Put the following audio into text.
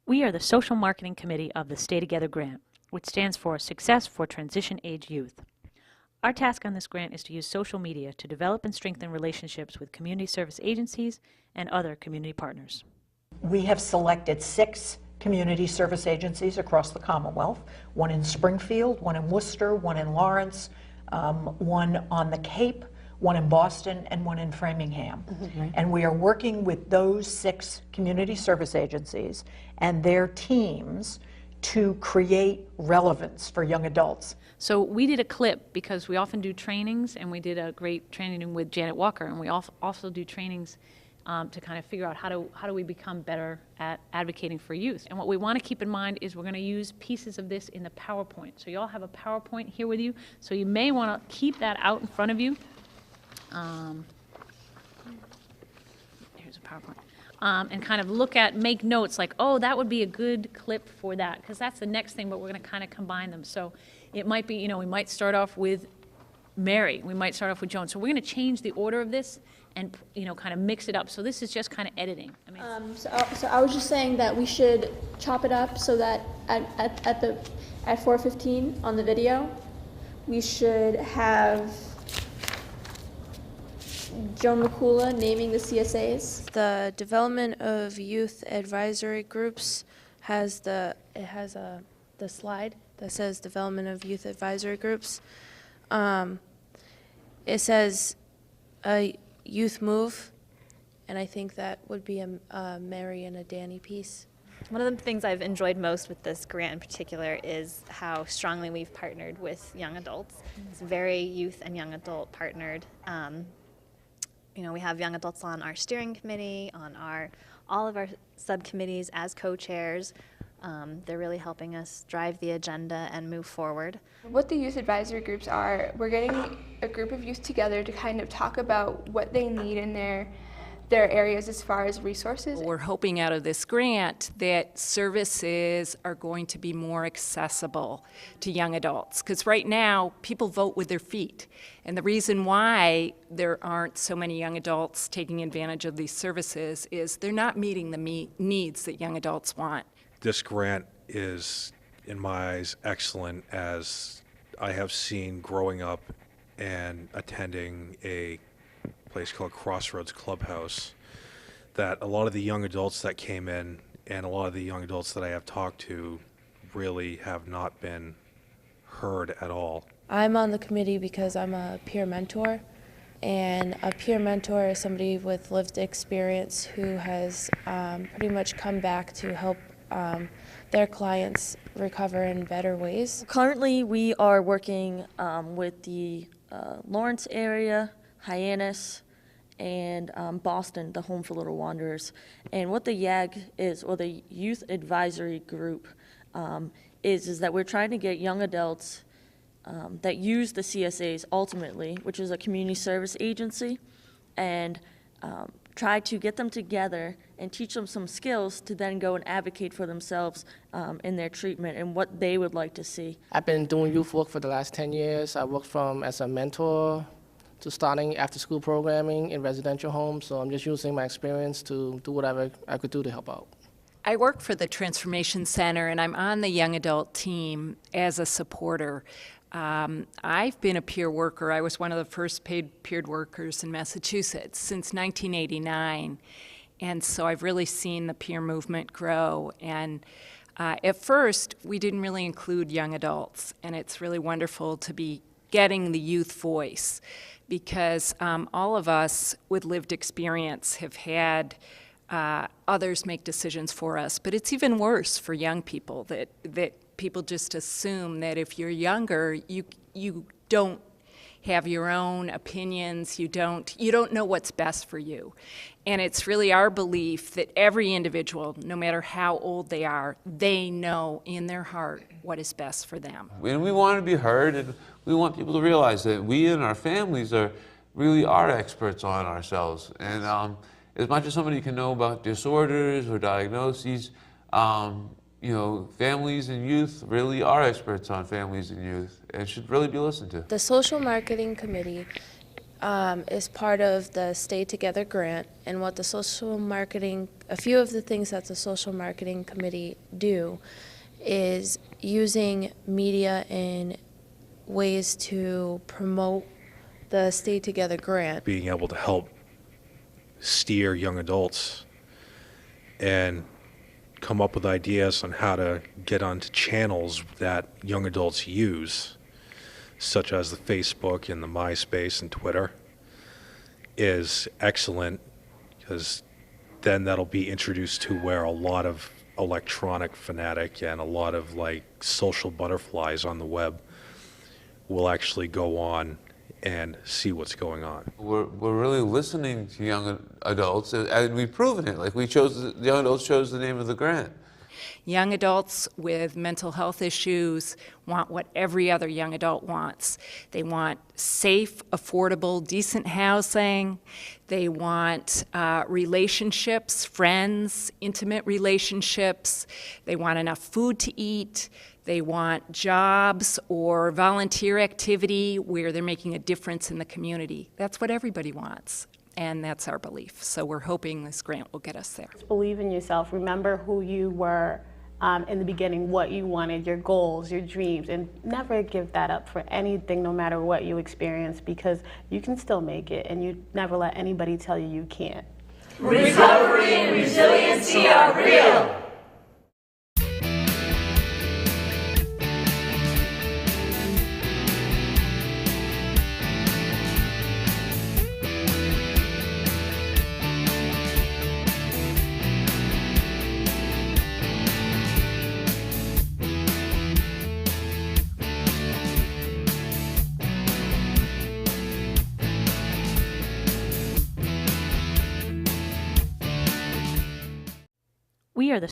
We are the Social Marketing Committee of the Stay Together Grant, which stands for Success for Transition Age Youth. Our task on this grant is to use social media to develop and strengthen relationships with community service agencies and other community partners. We have selected 6 community service agencies across the Commonwealth, one in Springfield, one in Worcester, one in Lawrence, one on the Cape, one in Boston, and one in Framingham. And we are working with those 6 community service agencies and their teams to create relevance for young adults. So we did a clip because we often do trainings, and we did a great training with Janet Walker, and we also do trainings to kind of figure out how do we become better at advocating for youth. And what we want to keep in mind is we're going to use pieces of this in the PowerPoint. So you all have a PowerPoint here with you, so you may want to keep that out in front of you. Here's a PowerPoint. And kind of make notes like, oh, that would be a good clip for that, because that's the next thing, but we're going to kind of combine them. So it might be, we might start off with Mary, we might start off with Joan. So we're going to change the order of this and, kind of mix it up. So this is just kind of editing. So I was just saying that we should chop it up so that at 4:15 on the video, we should have Joan McCula naming the CSAs. The Development of Youth Advisory Groups has the slide that says Development of Youth Advisory Groups. It says Youth Move, and I think that would be a Mary and a Danny piece. One of the things I've enjoyed most with this grant in particular is how strongly we've partnered with young adults. It's very youth and young adult partnered. We have young adults on our steering committee, on all of our subcommittees as co-chairs. They're really helping us drive the agenda and move forward. What the youth advisory groups are, we're getting a group of youth together to kind of talk about what they need in their areas as far as resources. We're hoping out of this grant that services are going to be more accessible to young adults, because right now people vote with their feet, and the reason why there aren't so many young adults taking advantage of these services is they're not meeting the needs that young adults want. This grant is, in my eyes, excellent, as I have seen growing up and attending a place called Crossroads Clubhouse, that a lot of the young adults that came in and a lot of the young adults that I have talked to really have not been heard at all. I'm on the committee because I'm a peer mentor, and a peer mentor is somebody with lived experience who has pretty much come back to help their clients recover in better ways. Currently, we are working with the Lawrence area, Hyannis, and Boston, the Home for Little Wanderers. And what the YAG is, or the Youth Advisory Group, is that we're trying to get young adults that use the CSAs ultimately, which is a community service agency, and try to get them together and teach them some skills to then go and advocate for themselves in their treatment and what they would like to see. I've been doing youth work for the last 10 years. I worked as a mentor to starting after-school programming in residential homes, so I'm just using my experience to do whatever I could do to help out. I work for the Transformation Center, and I'm on the young adult team as a supporter. I've been a peer worker. I was one of the first paid peer workers in Massachusetts since 1989, and so I've really seen the peer movement grow. And at first, we didn't really include young adults, and it's really wonderful to be getting the youth voice, because all of us with lived experience have had others make decisions for us. But it's even worse for young people, that people just assume that if you're younger, you don't have your own opinions, you don't know what's best for you. And it's really our belief that every individual, no matter how old they are, they know in their heart what is best for them. And we want to be heard, and we want people to realize that we and our families really are experts on ourselves. And as much as somebody can know about disorders or diagnoses, families and youth really are experts on families and youth and should really be listened to. The Social Marketing Committee is part of the Stay Together grant, and what the a few of the things that the social marketing committee do is using media in ways to promote the Stay Together grant. Being able to help steer young adults and come up with ideas on how to get onto channels that young adults use, such as the Facebook and the MySpace and Twitter, is excellent, because then that'll be introduced to where a lot of electronic fanatic and a lot of like social butterflies on the web will actually go on and see what's going on. We're really listening to young adults, and we've proven it. Like the young adults chose the name of the grant. Young adults with mental health issues want what every other young adult wants. They want safe, affordable, decent housing. They want relationships, friends, intimate relationships. They want enough food to eat. They want jobs or volunteer activity where they're making a difference in the community. That's what everybody wants, and that's our belief. So we're hoping this grant will get us there. Believe in yourself. Remember who you were in the beginning, what you wanted, your goals, your dreams, and never give that up for anything, no matter what you experience, because you can still make it, and you never let anybody tell you you can't. Recovery and resiliency are real.